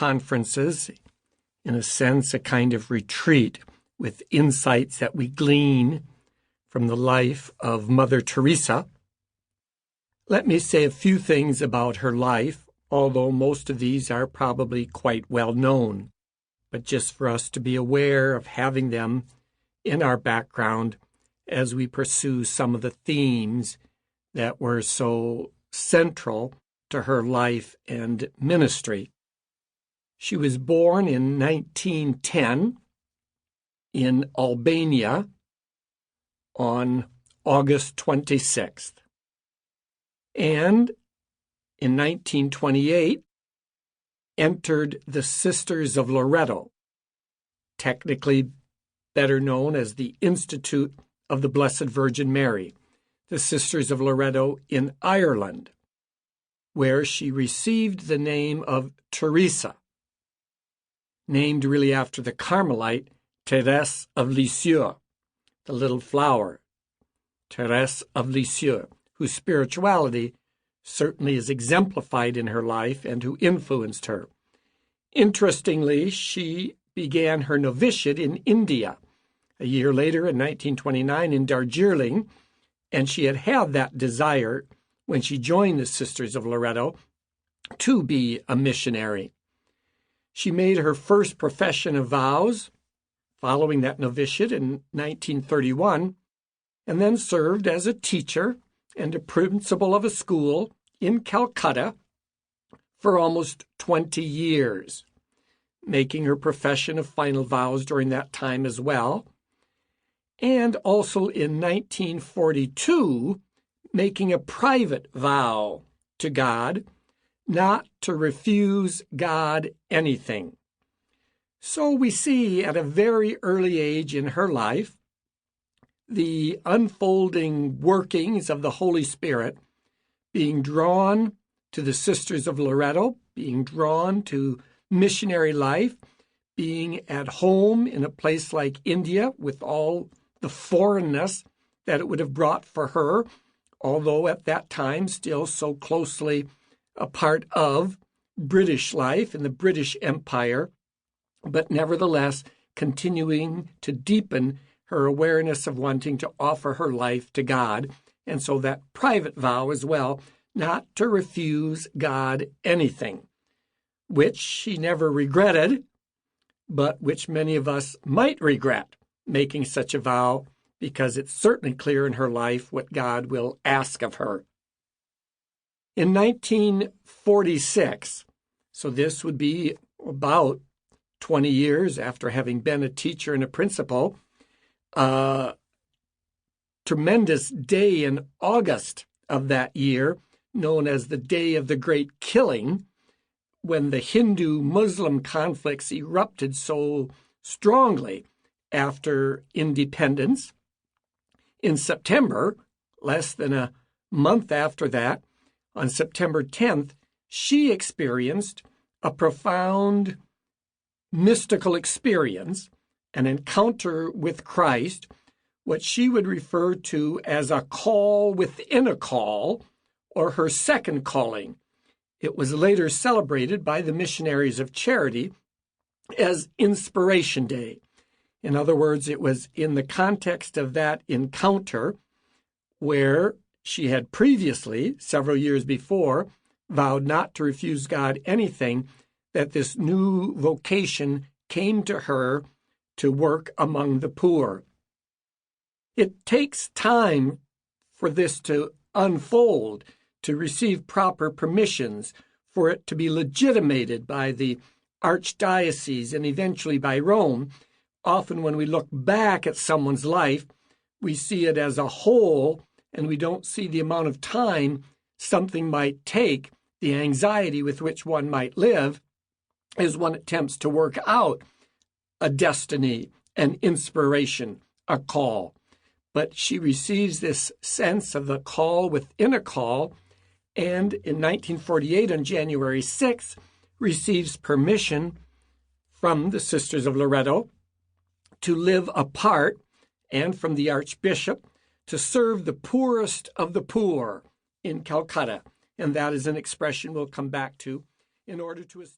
conferences, in a sense, a kind of retreat with insights that we glean from the life of Mother Teresa. Let me say a few things about her life, although most of these are probably quite well known, but just for us to be aware of having them in our background as we pursue some of the themes that were so central to her life and ministry. She was born in 1910 in Albania on August 26th. And in 1928, entered the Sisters of Loreto, technically better known as the Institute of the Blessed Virgin Mary, the Sisters of Loreto in Ireland, where she received the name of Teresa, named really after the Carmelite Thérèse of Lisieux, the little flower, Thérèse of Lisieux, whose spirituality certainly is exemplified in her life and who influenced her. Interestingly, she began her novitiate in India a year later in 1929 in Darjeeling, and she had had that desire when she joined the Sisters of Loreto to be a missionary. She made her first profession of vows following that novitiate in 1931, and then served as a teacher and a principal of a school in Calcutta for almost 20 years, making her profession of final vows during that time as well, and also in 1942 making a private vow to God not to refuse God anything. So we see at a very early age in her life the unfolding workings of the Holy Spirit, being drawn to the Sisters of Loreto, being drawn to missionary life, being at home in a place like India with all the foreignness that it would have brought for her, although at that time still so closely a part of British life in the British Empire, but nevertheless continuing to deepen her awareness of wanting to offer her life to God, and so that private vow as well, not to refuse God anything, which she never regretted, but which many of us might regret making such a vow, because it's certainly clear in her life what God will ask of her. In 1946, so this would be about 20 years after having been a teacher and a principal, a tremendous day in August of that year, known as the Day of the Great Killing, when the Hindu-Muslim conflicts erupted so strongly after independence. In September, less than a month after that, on September 10th, she experienced a profound mystical experience, an encounter with Christ, what she would refer to as a call within a call, or her second calling. It was later celebrated by the Missionaries of Charity as Inspiration Day. In other words, it was in the context of that encounter where she had previously, several years before, vowed not to refuse God anything, that this new vocation came to her to work among the poor. It takes time for this to unfold, to receive proper permissions, for it to be legitimated by the archdiocese and eventually by Rome. Often when we look back at someone's life, we see it as a whole, and we don't see the amount of time something might take, the anxiety with which one might live, as one attempts to work out a destiny, an inspiration, a call. But she receives this sense of the call within a call, and in 1948, on January 6th, receives permission from the Sisters of Loreto to live apart, and from the Archbishop to serve the poorest of the poor in Calcutta. And that is an expression we'll come back to in order to establish.